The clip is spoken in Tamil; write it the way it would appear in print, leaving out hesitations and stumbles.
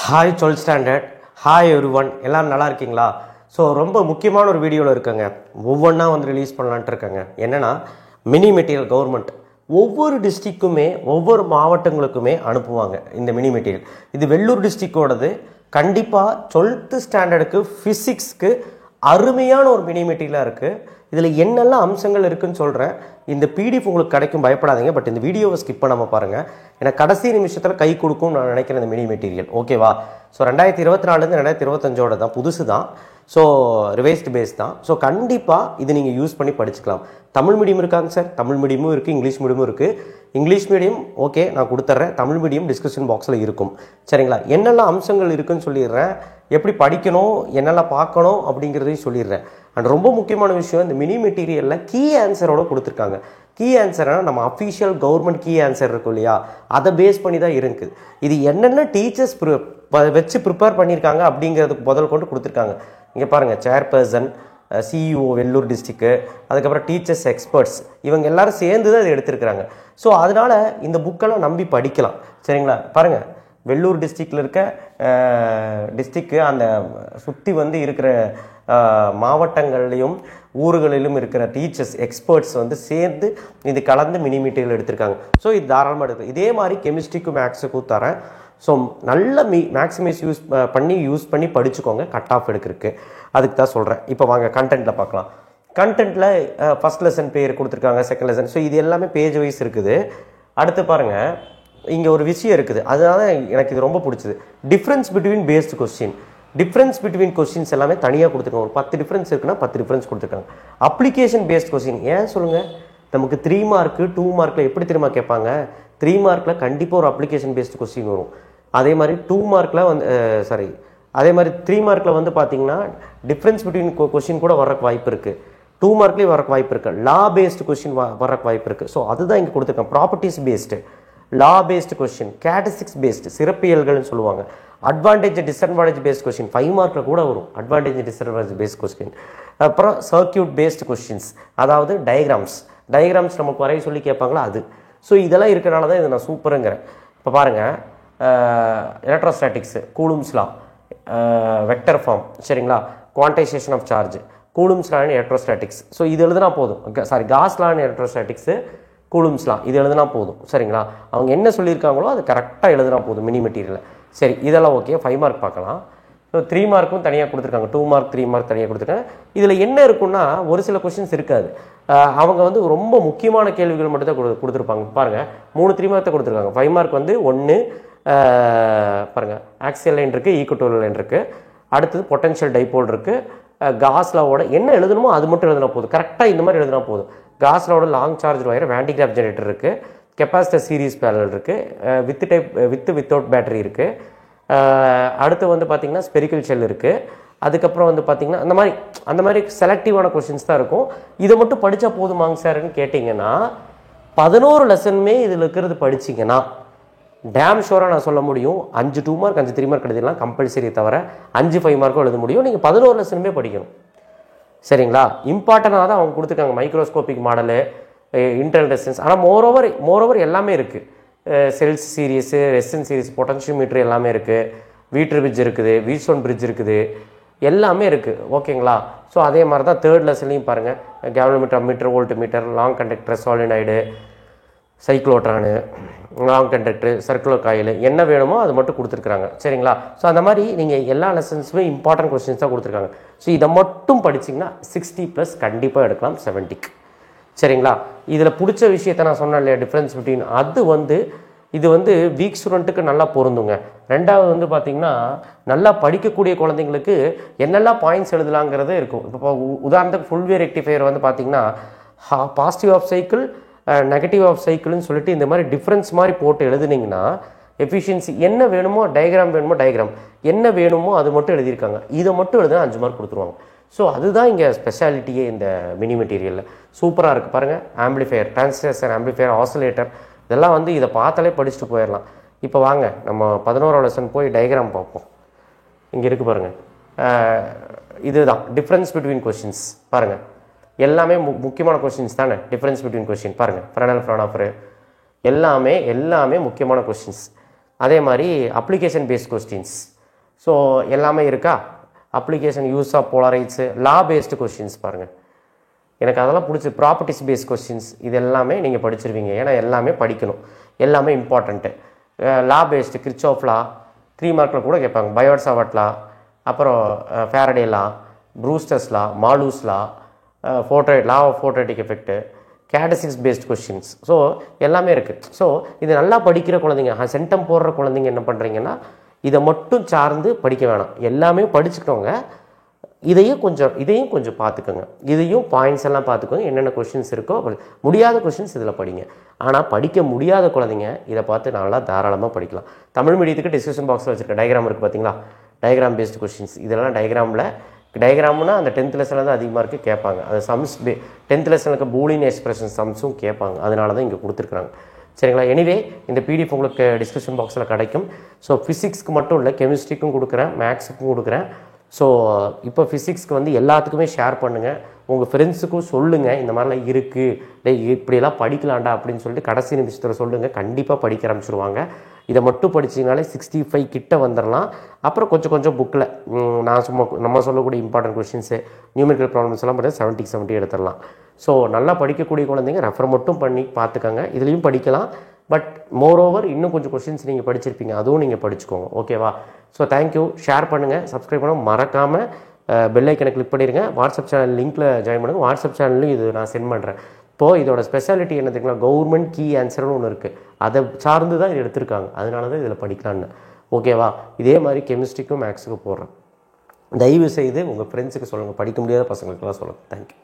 Hi 12th standard. Hi everyone, எல்லாரும் நல்லா இருக்கீங்களா? ஸோ ரொம்ப முக்கியமான ஒரு வீடியோவில் இருக்கங்க. ஒவ்வொன்றா வந்து ரிலீஸ் பண்ணலான்ட்டு இருக்கேங்க. என்னென்னா, மினி மெட்டீரியல் கவர்மெண்ட் ஒவ்வொரு டிஸ்ட்ரிக்குமே ஒவ்வொரு மாவட்டங்களுக்குமே அனுப்புவாங்க இந்த மினி மெட்டீரியல். இது வெள்ளூர் டிஸ்ட்ரிக்டோடது. கண்டிப்பாக 12th ஸ்டாண்டர்டுக்கு ஃபிசிக்ஸ்க்கு அருமையான ஒரு மினி மெட்டீரியலாக இருக்குது. இதில் என்னெல்லாம் அம்சங்கள் இருக்குதுன்னு சொல்கிறேன். இந்த பிடிஎஃப் உங்களுக்கு கிடைக்கும், பயப்படாதீங்க. பட் இந்த வீடியோவை ஸ்கிப் பண்ணாமல் பாருங்கள். ஏன்னா கடைசி நிமிஷத்தில் கை கொடுக்கும் நான் நினைக்கிறேன் இந்த மினி மெட்டீரியல். ஓகேவா? ஸோ 2024 2025 தான், புதுசு தான். ஸோ ரிவைஸ்டு பேஸ் தான். ஸோ கண்டிப்பாக இது நீங்கள் யூஸ் பண்ணி படிச்சுக்கலாம். தமிழ் மீடியம் இருக்காங்க சார், தமிழ் மீடியமும் இருக்குது, இங்கிலீஷ் மீடியமும் இருக்குது. இங்கிலீஷ் மீடியம் ஓகே, நான் கொடுத்துட்றேன். தமிழ் மீடியம் டிஸ்கிரிப்ஷன் பாக்ஸில் இருக்கும். சரிங்களா? என்னெல்லாம் அம்சங்கள் இருக்குதுன்னு சொல்லிடுறேன், எப்படி படிக்கணும், என்னெல்லாம் பார்க்கணும் அப்படிங்கிறதையும் சொல்லிடுறேன். அண்ட் ரொம்ப முக்கியமான விஷயம், இந்த மினி மெட்டீரியலில் கீ ஆன்சரோடு கொடுத்துருக்காங்க. கீ ஆன்சர்னா நம்ம அஃபிஷியல் கவர்மெண்ட் கீ ஆன்சர் இருக்கும் இல்லையா, அதை பேஸ் பண்ணி தான் இருக்குது. இது என்னென்ன டீச்சர்ஸ் வச்சு ப்ரிப்பேர் பண்ணியிருக்காங்க அப்படிங்கிறதுக்கு முதல் கொண்டு கொடுத்துருக்காங்க. இங்கே பாருங்கள், சேர்பர்சன், சிஇஓ வெள்ளூர் டிஸ்ட்ரிக்கு, அதுக்கப்புறம் டீச்சர்ஸ் எக்ஸ்பர்ட்ஸ், இவங்க எல்லாரும் சேர்ந்து தான் இது எடுத்துருக்குறாங்க. ஸோ அதனால் இந்த புக்கெல்லாம் நம்பி படிக்கலாம். சரிங்களா? பாருங்கள், வெள்ளூர் டிஸ்ட்ரிக்டில் இருக்க டிஸ்ட்ரிக்கு அந்த சுற்றி வந்து இருக்கிற மாவட்டங்கள்லையும் ஊர்களிலும் இருக்கிற டீச்சர்ஸ் எக்ஸ்பர்ட்ஸ் வந்து சேர்ந்து இது கலந்து மினி மெட்டீரியல் எடுத்திருக்காங்க. ஸோ இது தாராளமாக எடுத்து இதே மாதிரி கெமிஸ்ட்ரிக்கும் மேக்ஸுக்கும் தரேன். ஸோ நல்ல மேக்ஸிமைஸ் யூஸ் பண்ணி படிச்சுக்கோங்க, கட் ஆஃப் எடுக்கிறதுக்கு. அதுக்கு தான் சொல்கிறேன். இப்போ வாங்க கண்டென்ட்டில் பார்க்கலாம். கண்டென்ட்டில் ஃபஸ்ட் லெசன் பேர் கொடுத்துருக்காங்க, செகண்ட் லெசன். ஸோ இது எல்லாமே பேஜ் வைஸ் இருக்குது. அடுத்து பாருங்கள், இங்கே ஒரு விஷயம் இருக்குது, அதனால எனக்கு இது ரொம்ப பிடிச்சது. Difference between based question. Difference between questions எல்லாமே தனியாக கொடுத்துருக்காங்க. ஒரு 10 டிஃப்ரென்ஸ் இருக்குன்னா 10 டிஃப்ரென்ஸ் கொடுத்துருக்காங்க. அப்ளிகேஷன் பேஸ்ட் கொஸ்டின் ஏன் சொல்லுங்கள்? நமக்கு 3 மார்க்கு 2 மார்க்கில் எப்படி தெரியுமா கேட்பாங்க? 3 மார்க்கில் கண்டிப்பாக ஒரு அப்ளிகேஷன் பேஸ்டு கொஸ்டின் வரும். அதே மாதிரி 2 மார்க்கில் வந்து அதே மாதிரி 3 மார்க்கில் வந்து பார்த்தீங்கன்னா டிஃப்ரென்ஸ் பிட்வீன் கொஸ்டின் கூட வர்றக்கு வாய்ப்பு இருக்குது. 2 மார்க்லேயும் வரக்கு வாய்ப்பு இருக்குது. லா பேஸ்டு கொஸ்டின் வர்றக்கு வாய்ப்பு இருக்குது. ஸோ அதுதான் இங்கே கொடுத்துருக்கேன். ப்ராப்பர்ட்டிஸ் பேஸ்டு, லா பேஸ்டு கொஸ்டின், கேட்டஸ்டிக்ஸ் பேஸ்டு, சிறப்பியல்கள்னு சொல்லுவாங்க. அட்வான்டேஜ் டிஸ்அட்வான்டேஜ் பேஸ்ட் கொஸ்டின் 5 மார்க்கில் கூட வரும். Advantage disadvantage based question. அப்புறம் சர்க்கியூட் பேஸ்டு கொஸ்டின்ஸ், அதாவது டயக்ராம்ஸ் நமக்கு வரைய சொல்லி கேட்பாங்களா அது. ஸோ இதெல்லாம் இருக்கிறனால தான் இது நான் சூப்பருங்கிறேன். இப்போ பாருங்கள், electrostatics, Coulomb's law, vector form, சரிங்களா, quantization of charge, Coulomb's law and electrostatics. So இது எழுதுனா போதும். காஸ் லா அண்ட் எலக்ட்ரோஸ்டாட்டிக்ஸு, கூலும்ஸ்லாம் இது எழுதுனா போதும். சரிங்களா? அவங்க என்ன சொல்லியிருக்காங்களோ அது கரெக்டாக எழுதுனா போதும் மினி மெட்டீரியலில். சரி, இதெல்லாம் ஓகே. 5 மார்க் பார்க்கலாம். ஸோ 3 மார்க்கும் தனியாக கொடுத்துருக்காங்க. 2 மார்க் 3 மார்க் தனியாக கொடுத்துருக்காங்க. இதில் என்ன இருக்குன்னா, ஒரு சில கொஸ்டின்ஸ் இருக்காது. அவங்க வந்து ரொம்ப முக்கியமான கேள்விகள் மட்டும் தான் கொடுத்துருப்பாங்க. பாருங்கள், 3 3 மார்க் தான் கொடுத்துருக்காங்க. 5 மார்க் வந்து 1 பாருங்கள், ஆக்சியல் லைன் இருக்குது, ஈக்குவட்டோரியல் லைன் இருக்குது, அடுத்தது பொட்டன்ஷியல் டைபோல் இருக்குது, காஸ் லாவோட என்ன எழுதணுமோ அது மட்டும் எழுதினா போதும். கரெக்டாக இந்த மாதிரி எழுதினா போதும். காஸ் லாவோட long charge wire, Van de Graaff generator இருக்குது, கெப்பாசிட்டர் சீரிஸ் பேரல் இருக்குது, வித்தவுட் பேட்டரி இருக்குது, அடுத்து வந்து பார்த்திங்கன்னா ஸ்பெரிக்கல் ஷெல் இருக்குது. அதுக்கப்புறம் வந்து பார்த்திங்கன்னா அந்த மாதிரி செலக்டிவான கொஸ்டின்ஸ் தான் இருக்கும். இதை மட்டும் படித்தா போதுமாங்க சார்ன்னு கேட்டிங்கன்னா, 11 லெசனுமே இதில் இருக்கிறது படிச்சிங்கன்னா டேம் ஷோராக நான் சொல்ல முடியும், 5 2 மார்க் 5 3 மார்க் எழுதிடலாம் கம்பல்சரி, தவிர 5 5 மார்க்கும் எழுத முடியும். நீங்கள் 11 லெசனுமே படிக்கணும். சரிங்களா? இம்பார்ட்டனாக தான் அவங்க கொடுத்துருக்காங்க. மைக்ரோஸ்கோபிக் மாடலு, இன்டர்னல் ரெசிஸ்டன்ஸ், ஆனால் மோரோவர் எல்லாமே இருக்குது. Cells series, resistance series, potentiometer எல்லாமே இருக்குது, வீட்டர் பிரிட்ஜ் இருக்குது, வீட்ஸ்டோன் பிரிட்ஜ் இருக்குது, எல்லாமே இருக்குது. ஓகேங்களா? ஸோ அதே மாதிரி தான் 3rd லெசன்லையும் பாருங்கள், galvanometer, meter, volt meter, long conductor, solenoid, cyclotron, long conductor, circular coil, என்ன வேணுமோ அது மட்டும் கொடுத்துருக்குறாங்க. சரிங்களா? ஸோ அந்த மாதிரி நீங்கள் எல்லா லெசன்ஸுமே இம்பார்ட்டன்ட் கொஸ்டின்ஸ் தான் கொடுத்துருக்காங்க. ஸோ இதை மட்டும் படிச்சிங்கன்னா 60+ கண்டிப்பாக எடுக்கலாம் 70க்கு. சரிங்களா? இதில் பிடிச்ச விஷயத்தை நான் சொன்னேன் இல்லையா, டிஃப்ரென்ஸ் பிட்வீன், அது வந்து இது வந்து வீக் ஸ்டூடெண்ட்டுக்கு நல்லா பொருந்துங்க. ரெண்டாவது வந்து பார்த்திங்கன்னா, நல்லா படிக்கக்கூடிய குழந்தைங்களுக்கு என்னெல்லாம் பாயிண்ட்ஸ் எழுதலாங்கிறது இருக்கும். இப்போ உதாரணத்துக்கு ஃபுல்வே ரெக்டிஃபையர் வந்து பார்த்திங்கன்னா, positive half cycle, negative half சைக்கிள்னு சொல்லிட்டு இந்த மாதிரி டிஃப்ரென்ஸ் மாதிரி போட்டு எழுதுனீங்கன்னா எஃபிஷியன்சி என்ன வேணுமோ, டயக்ராம் வேணுமோ டயக்ராம், என்ன வேணுமோ அது மட்டும் எழுதியிருக்காங்க. இதை மட்டும் எழுதுனா 5 மார்க் கொடுத்துருவாங்க. ஸோ அதுதான் இங்கே ஸ்பெஷாலிட்டியே இந்த மினி மெட்டீரியலில். சூப்பராக இருக்குது பாருங்கள். ஆம்பிளிஃபையர், டிரான்சிஸ்டர் ஆம்பிளிஃபையர், ஆசிலேட்டர், இதெல்லாம் வந்து இதை பார்த்தாலே படிச்சுட்டு போயிடலாம். இப்போ வாங்க நம்ம 11வது லெசன் போய் டயக்ராம் பார்ப்போம். இங்கே இருக்குது பாருங்கள், இதுதான் டிஃப்ரென்ஸ் பிட்வீன் கொஸ்டின்ஸ். பாருங்கள், எல்லாமே முக்கியமான கொஸ்டின்ஸ் தானே. டிஃப்ரென்ஸ் பிட்வீன் கொஸ்டின் பாருங்கள், ஃப்ரெனல் ஃப்ரானாஃபரு, எல்லாமே முக்கியமான கொஸ்டின்ஸ். அதே மாதிரி அப்ளிகேஷன் பேஸ்ட் கொஸ்டின்ஸ், ஸோ எல்லாமே இருக்கா. Application use of polaroids, law based questions பாருங்கள். எனக்கு அதெல்லாம் பிடிச்சி ப்ராப்பர்ட்டிஸ் பேஸ்ட் கொஸ்டின்ஸ் இது எல்லாமே நீங்கள் படிச்சிருவீங்க. ஏன்னா எல்லாமே படிக்கணும், எல்லாமே important. Law based Kirchhoff law 3 மார்க்கில் கூட கேட்பாங்க. பயோட் சாவர்ட் லா, அப்புறம் Faraday law, Brewster's law, Malus law, law of ஃபோட்டோட்டிக் எஃபெக்ட்டு, கேட்டசிக்ஸ் பேஸ்ட் கொஸ்டின்ஸ். ஸோ எல்லாமே இருக்குது. ஸோ இது நல்லா படிக்கிற குழந்தைங்க, சென்டம் போடுற குழந்தைங்க என்ன பண்ணுறீங்கன்னா இதை மட்டும் சார்ந்து படிக்க வேணாம், எல்லாமே படிச்சுக்கிட்டோங்க. இதையும் கொஞ்சம் பார்த்துக்கோங்க. இதையும் பாயிண்ட்ஸ் எல்லாம் பார்த்துக்கோங்க, என்னென்ன கொஷின்ஸ் இருக்கோ. முடியாத கொஷின்ஸ் இதில் படிங்க. ஆனால் படிக்க முடியாத குழந்தைங்க இதை பார்த்து நல்லா தாராளமாக படிக்கலாம். தமிழ் மீடியத்துக்கு டிஸ்கிரிப்ஷன் பாக்ஸில் வச்சுருக்க டயக்ராம் இருக்குது பார்த்தீங்களா, டயக்ராம் பேஸ்டு கொஷின்ஸ். இதெல்லாம் டயக்ராம்னா அந்த 10th லெசனில் தான் அதிகமாக இருக்குது கேட்பாங்க. அது சம்ஸ் 10th லெசனுக்கு பூலியன் எக்ஸ்பிரஷன் சம்ஸும் கேட்பாங்க. அதனால தான் இங்கே கொடுத்துருக்குறாங்க. சரிங்களா. எனிவே இந்த பிடிஎஃப் உங்களுக்கு டிஸ்கிரிப்ஷன் பாக்ஸில் கிடைக்கும். ஸோ ஃபிசிக்ஸ்க்கு மட்டும் இல்லை, கெமிஸ்ட்ரிக்கும் கொடுக்குறேன், மேக்ஸுக்கும் கொடுக்குறேன். ஸோ இப்போ ஃபிசிக்ஸ்க்கு வந்து எல்லாத்துக்குமே ஷேர் பண்ணுங்கள், உங்கள் ஃப்ரெண்ட்ஸுக்கும் சொல்லுங்கள், இந்த மாதிரிலாம் இருக்குது, இப்படியெல்லாம் படிக்கலாண்டா அப்படின்னு சொல்லிட்டு கடைசி நிமிஷத்தில் சொல்லுங்கள். கண்டிப்பாக படிக்க ஆரம்பிச்சிருவாங்க. இதை மட்டும் படிச்சிங்கனாலே 65 கிட்ட வந்துடலாம். அப்புறம் கொஞ்சம் புக்கில் நம்ம சொல்லக்கூடிய இம்பார்ட்டன்ட் கொஷின்ஸு, நியூமெரிக்கல் ப்ராப்ளம்ஸ் எல்லாம் பார்த்தா 70 எடுத்துடலாம். ஸோ நல்லா படிக்கக்கூடிய குழந்தைங்க ரெஃபர் மட்டும் பண்ணி பார்த்துக்கோங்க. இதுலேயும் படிக்கலாம். பட் மோரோவர் இன்னும் கொஞ்சம் கொஷின்ஸ் நீங்கள் படிச்சிருப்பீங்க, அதுவும் நீங்கள் படிச்சுக்கோங்க. ஓகேவா. So thank you. ஷேர் பண்ணுங்கள், சப்ஸ்கிரைப் பண்ண மறக்காமல் பெல் ஐக்கனை கிளிக் பண்ணிடுங்க. வாட்ஸ்அப் சேனல் லிங்க்கில் ஜாயின் பண்ணுங்கள். வாட்ஸ்அப் சேனல்லையும் இது நான் சென்ட் பண்ணுறேன். இப்போது இதோட ஸ்பெஷாலிட்டி என்ன தெரியுங்களா, கவர்மெண்ட் கீ ஆன்சர்னு ஒன்று இருக்குது, அதை சார்ந்து தான் இது எடுத்திருக்காங்க. அதனால தான் இதில் படிக்கலான்னு. ஓகேவா. இதே மாதிரி கெமிஸ்ட்ரிக்கும் மேக்ஸுக்கும் போடுறேன். தயவு செய்து உங்கள் ஃப்ரெண்ட்ஸுக்கு சொல்லுங்கள், படிக்க முடியாத பசங்களுக்கெல்லாம் சொல்லுங்கள். தேங்க்யூ.